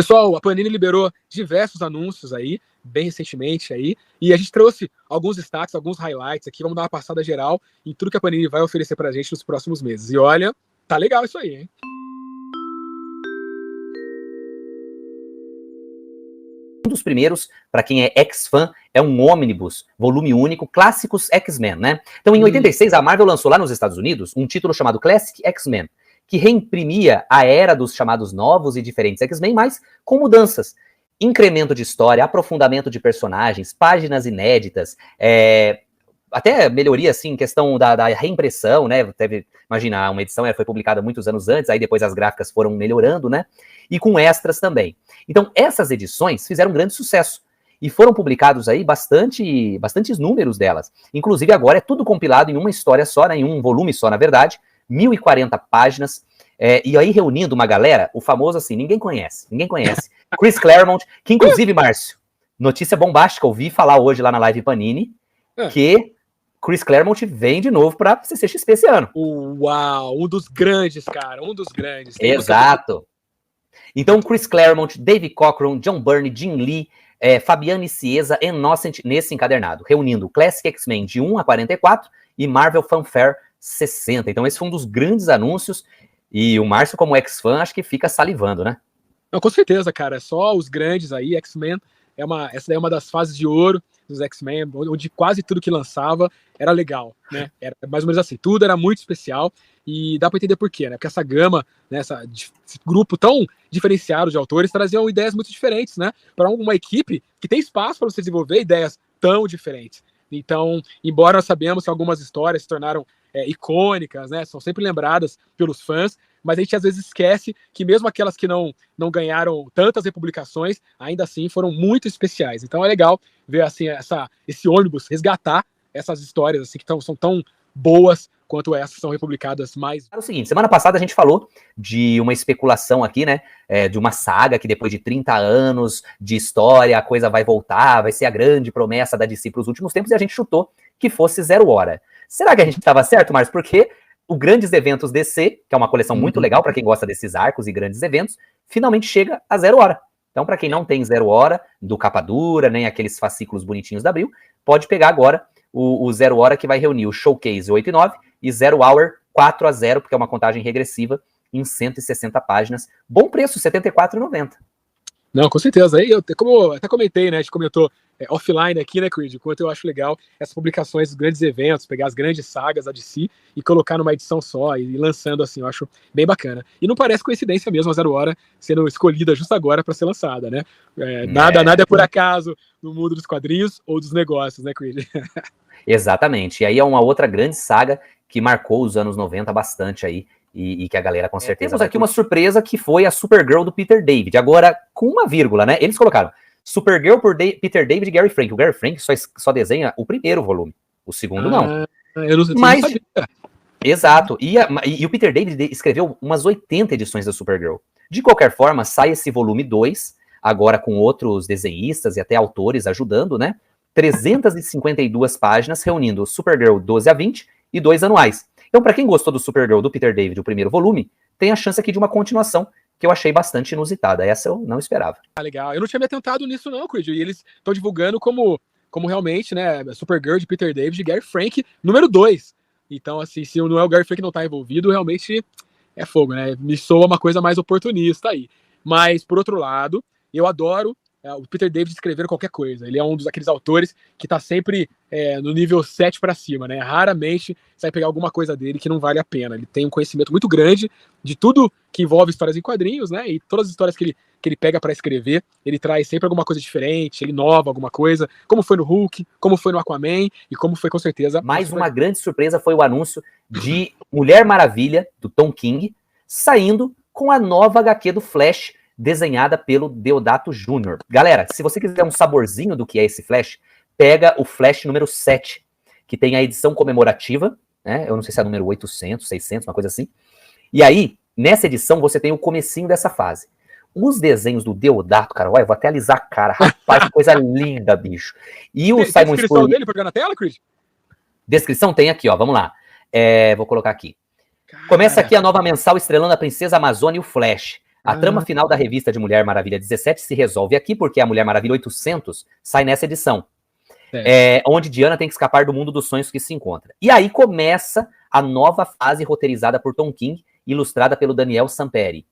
Pessoal, a Panini liberou diversos anúncios aí, bem recentemente aí, e a gente trouxe alguns destaques, alguns highlights aqui, vamos dar uma passada geral em tudo que a Panini vai oferecer pra gente nos próximos meses. E olha, tá legal isso aí, hein? Um dos primeiros, para quem é ex-fã, é um ônibus, volume único, clássicos X-Men, né? Então, em 86, a Marvel lançou lá nos Estados Unidos um título chamado Classic X-Men, que reimprimia a era dos chamados novos e diferentes X-Men, mas com mudanças. Incremento de história, aprofundamento de personagens, páginas inéditas, até melhoria, assim, em questão da reimpressão, né? Imagina, uma edição foi publicada muitos anos antes, aí depois as gráficas foram melhorando, né? E com extras também. Então, essas edições fizeram um grande sucesso. E foram publicados aí bastantes números delas. Inclusive, agora é tudo compilado em uma história só, né? Em um volume só, na verdade. 1040 páginas. E aí, reunindo uma galera, o famoso, assim, ninguém conhece. Chris Claremont, que inclusive, Márcio, notícia bombástica, ouvi falar hoje lá na Live Panini, que Chris Claremont vem de novo para CCXP esse ano. Uau, um dos grandes, cara, um dos grandes. Exato. Então, Chris Claremont, Dave Cockrum, John Byrne, Jim Lee, Fabiane Cieza e Innocent nesse encadernado, reunindo Classic X-Men de 1 a 44 e Marvel Fanfare 60. Então, esse foi um dos grandes anúncios e o Márcio, como ex-fã, acho que fica salivando, né? Não, com certeza, cara, só os grandes aí, X-Men, essa daí é uma das fases de ouro dos X-Men, onde quase tudo que lançava era legal, né? Era mais ou menos assim, tudo era muito especial e dá pra entender por quê, né? Porque essa gama, né, esse grupo tão diferenciado de autores traziam ideias muito diferentes, né? Para uma equipe que tem espaço para você desenvolver ideias tão diferentes. Então, embora nós sabemos que algumas histórias se tornaram icônicas, né? São sempre lembradas pelos fãs, mas a gente às vezes esquece que mesmo aquelas que não ganharam tantas republicações, ainda assim foram muito especiais. Então é legal ver assim esse ônibus resgatar essas histórias assim que são tão boas quanto essas são republicadas mais. É o seguinte, semana passada a gente falou de uma especulação aqui, né, de uma saga que depois de 30 anos de história a coisa vai voltar, vai ser a grande promessa da DC para os últimos tempos, e a gente chutou que fosse Zero Hora. Será que a gente estava certo, Marcos? Porque o Grandes Eventos DC, que é uma coleção muito legal para quem gosta desses arcos e grandes eventos, finalmente chega a Zero Hora. Então, para quem não tem Zero Hora, do capa dura, nem aqueles fascículos bonitinhos da Abril, pode pegar agora o Zero Hora, que vai reunir o Showcase 8 e 9 e Zero Hour 4 a 0, porque é uma contagem regressiva em 160 páginas. Bom preço, R$ 74,90. Não, com certeza. Aí como eu até comentei, né? A gente comentou offline aqui, né, Creed? Quanto eu acho legal essas publicações dos grandes eventos, pegar as grandes sagas da DC e colocar numa edição só e lançando assim, eu acho bem bacana. E não parece coincidência mesmo a Zero Hora sendo escolhida justo agora para ser lançada, né? Nada é por acaso no mundo dos quadrinhos ou dos negócios, né, Creed? Exatamente. E aí é uma outra grande saga que marcou os anos 90 bastante aí. E que a galera com certeza... Temos aqui uma surpresa que foi a Supergirl do Peter David. Agora, com uma vírgula, né? Eles colocaram Supergirl por Peter David e Gary Frank. O Gary Frank só desenha o primeiro volume. O segundo não. Eu não sabia. Exato. E o Peter David escreveu umas 80 edições da Supergirl. De qualquer forma, sai esse volume 2, agora com outros desenhistas e até autores ajudando, né? 352 páginas, reunindo Supergirl 12 a 20 e 2 anuais. Então, para quem gostou do Supergirl do Peter David, o primeiro volume, tem a chance aqui de uma continuação que eu achei bastante inusitada. Essa eu não esperava. Legal. Eu não tinha me atentado nisso não, Creed. E eles estão divulgando como realmente, né, Supergirl de Peter David e Gary Frank, número 2. Então, assim, se não é o Gary Frank que não tá envolvido, realmente é fogo, né? Me soa uma coisa mais oportunista aí. Mas, por outro lado, eu adoro o Peter David escrever qualquer coisa. Ele é um daqueles autores que tá sempre no nível 7 para cima, né? Raramente você vai pegar alguma coisa dele que não vale a pena. Ele tem um conhecimento muito grande de tudo que envolve histórias em quadrinhos, né? E todas as histórias que ele pega para escrever, ele traz sempre alguma coisa diferente, ele inova alguma coisa, como foi no Hulk, como foi no Aquaman e como foi com certeza... Mais uma grande surpresa foi o anúncio de Mulher Maravilha, do Tom King, saindo com a nova HQ do Flash, desenhada pelo Deodato Jr. Galera, se você quiser um saborzinho do que é esse Flash, pega o Flash número 7, que tem a edição comemorativa, né? Eu não sei se é número 800, 600, uma coisa assim. E aí, nessa edição, você tem o comecinho dessa fase. Os desenhos do Deodato, cara, olha, eu vou até alisar a cara, rapaz, que coisa linda, bicho. E o tem Simon descrição dele pra jogar na tela, Creed? Descrição tem aqui, ó, vamos lá. Vou colocar aqui. Começa aqui a nova mensal estrelando a Princesa Amazônia e o Flash. A trama final da revista de Mulher Maravilha 17 se resolve aqui, porque a Mulher Maravilha 800 sai nessa edição. Onde Diana tem que escapar do mundo dos sonhos que se encontra. E aí começa a nova fase roteirizada por Tom King, ilustrada pelo Daniel Samperi.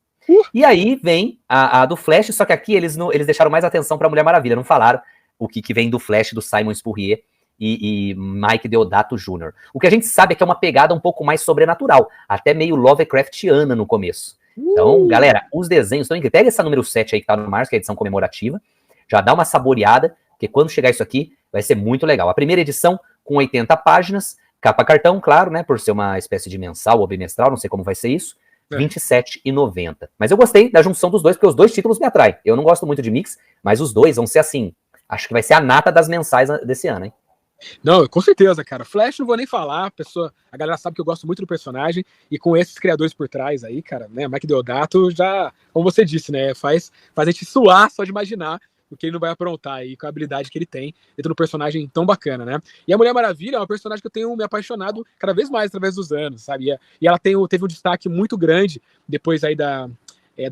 E aí vem a do Flash, só que aqui eles deixaram mais atenção pra Mulher Maravilha, não falaram o que vem do Flash, do Simon Spurrier e Mike Deodato Jr. O que a gente sabe é que é uma pegada um pouco mais sobrenatural, até meio Lovecraftiana no começo. Então, galera, os desenhos estão incríveis. Pega essa número 7 aí que tá no Março, que é a edição comemorativa, já dá uma saboreada, porque quando chegar isso aqui, vai ser muito legal. A primeira edição, com 80 páginas, capa cartão, claro, né, por ser uma espécie de mensal ou bimestral, não sei como vai ser isso, R$27,90. Mas eu gostei da junção dos dois, porque os dois títulos me atraem. Eu não gosto muito de mix, mas os dois vão ser assim, acho que vai ser a nata das mensais desse ano, hein? Não, com certeza, cara. Flash não vou nem falar, a galera sabe que eu gosto muito do personagem, e com esses criadores por trás aí, cara, né, Mike Deodato já, como você disse, né, faz a gente suar só de imaginar o que ele não vai aprontar aí, com a habilidade que ele tem dentro do personagem tão bacana, né? E a Mulher Maravilha é uma personagem que eu tenho me apaixonado cada vez mais através dos anos, sabe? E ela teve um destaque muito grande depois aí da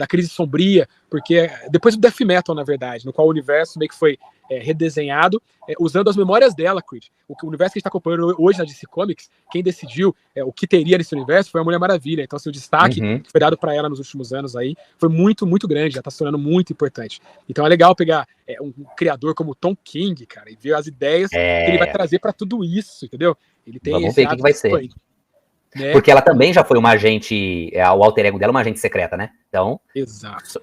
Crise Sombria, porque depois do Death Metal, na verdade, no qual o universo meio que foi redesenhado, usando as memórias dela, Creed. O universo que a gente está acompanhando hoje na DC Comics, quem decidiu o que teria nesse universo foi a Mulher Maravilha. Então, assim, o destaque que foi dado para ela nos últimos anos aí foi muito, muito grande, já está se tornando muito importante. Então é legal pegar um criador como Tom King, cara, e ver as ideias que ele vai trazer para tudo isso, entendeu? Ele tem Vamos ver o que vai ser. Né? Porque ela também já foi uma agente, o alter ego dela é uma agente secreta, né? Então... Exato.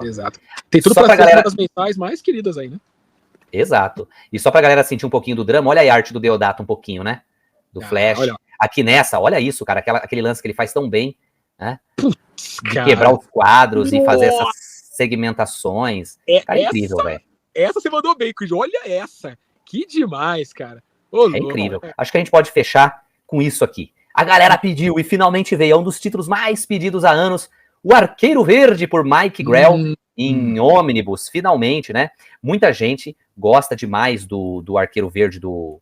Tem tudo pra ser uma das mensais mais queridas aí, né? Exato. E só pra galera sentir um pouquinho do drama, olha aí a arte do Deodato um pouquinho, né? Do Flash. Olha. Aqui nessa, olha isso, cara, aquele lance que ele faz tão bem, né? De quebrar os quadros e fazer essas segmentações. Cara, é incrível, velho. Essa você mandou bem, Chris. Olha essa. Que demais, cara. É incrível. Acho que a gente pode fechar com isso aqui. A galera pediu e finalmente veio. É um dos títulos mais pedidos há anos. O Arqueiro Verde, por Mike Grell, em Omnibus, finalmente, né? Muita gente gosta demais do Arqueiro Verde do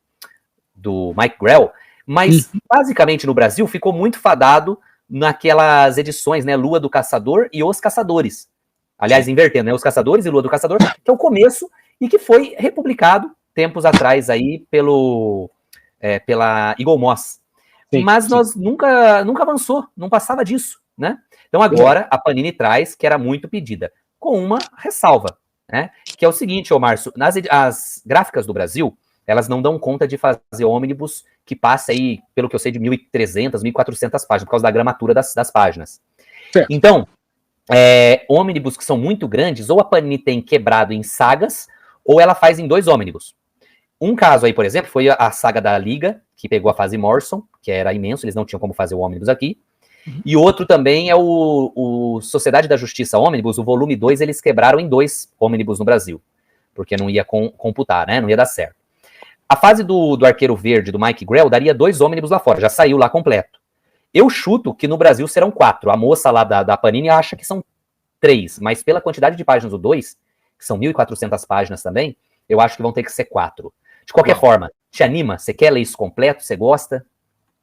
Mike Grell, mas basicamente no Brasil ficou muito fadado naquelas edições, né? Lua do Caçador e Os Caçadores. Aliás, invertendo, né? Os Caçadores e Lua do Caçador, que é o começo e que foi republicado tempos atrás aí pela Eagle Moss. Mas nós nunca avançou, não passava disso, né? Então agora a Panini traz, que era muito pedida, com uma ressalva, né? Que é o seguinte, ô Márcio, as gráficas do Brasil, elas não dão conta de fazer ônibus que passa aí, pelo que eu sei, de 1.300, 1.400 páginas, por causa da gramatura das páginas. Certo. Então, ônibus que são muito grandes, ou a Panini tem quebrado em sagas, ou ela faz em 2 ônibus. Um caso aí, por exemplo, foi a saga da Liga, que pegou a fase Morrison, que era imenso, eles não tinham como fazer o ônibus aqui. E outro também é o Sociedade da Justiça Ônibus, o volume 2, eles quebraram em 2 ônibus no Brasil, porque não ia computar, né? Não ia dar certo. A fase do Arqueiro Verde, do Mike Grell, daria 2 ônibus lá fora, já saiu lá completo. Eu chuto que no Brasil serão 4. A moça lá da Panini acha que são 3, mas pela quantidade de páginas do 2, que são 1.400 páginas também, eu acho que vão ter que ser 4. De qualquer forma, te anima? Você quer ler isso completo? Você gosta?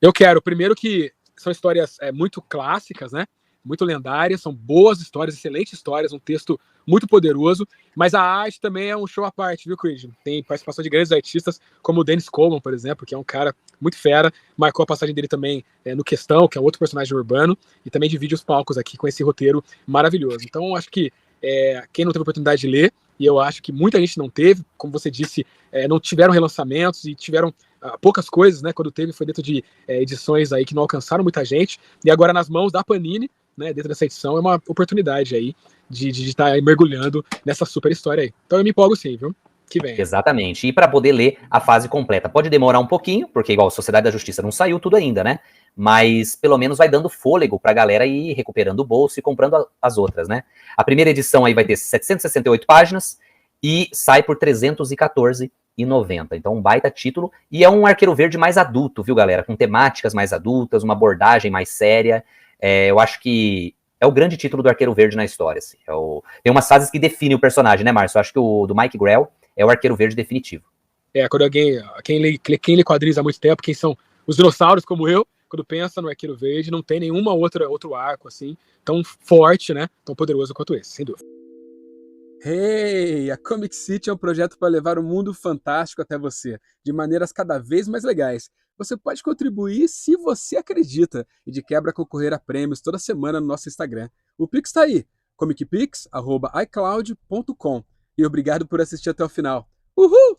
Eu quero. Primeiro que são histórias muito clássicas, né? Muito lendárias, são boas histórias, excelentes histórias, um texto muito poderoso, mas a arte também é um show à parte, viu, Creed? Tem participação de grandes artistas, como o Dennis Coleman, por exemplo, que é um cara muito fera, marcou a passagem dele também no Questão, que é outro personagem urbano, e também divide os palcos aqui com esse roteiro maravilhoso. Então, acho que quem não teve oportunidade de ler, e eu acho que muita gente não teve, como você disse, não tiveram relançamentos e tiveram poucas coisas, né? Quando teve foi dentro de edições aí que não alcançaram muita gente, e agora nas mãos da Panini, né, dentro dessa edição, é uma oportunidade aí de estar mergulhando nessa super história aí. Então eu me empolgo sim, viu? Que vem. Exatamente. E para poder ler a fase completa. Pode demorar um pouquinho, porque igual a Sociedade da Justiça não saiu tudo ainda, né? Mas pelo menos vai dando fôlego pra galera ir recuperando o bolso e comprando as outras, né? A primeira edição aí vai ter 768 páginas e sai por R$314,90. Então um baita título. E é um Arqueiro Verde mais adulto, viu, galera? Com temáticas mais adultas, uma abordagem mais séria. Eu acho que é o grande título do Arqueiro Verde na história. Assim. Tem umas fases que definem o personagem, né, Márcio? Eu acho que o do Mike Grell é o Arqueiro Verde definitivo. Quando quem lê quadrinhos há muito tempo, quem são os dinossauros como eu, quando pensa no Arqueiro Verde, não tem nenhuma outro arco assim tão forte, né? Tão poderoso quanto esse, sem dúvida. Hey! A Comic City é um projeto para levar o mundo fantástico até você, de maneiras cada vez mais legais. Você pode contribuir se você acredita e de quebra concorrer a prêmios toda semana no nosso Instagram. O Pix está aí, comicpix@icloud.com. E obrigado por assistir até o final. Uhul!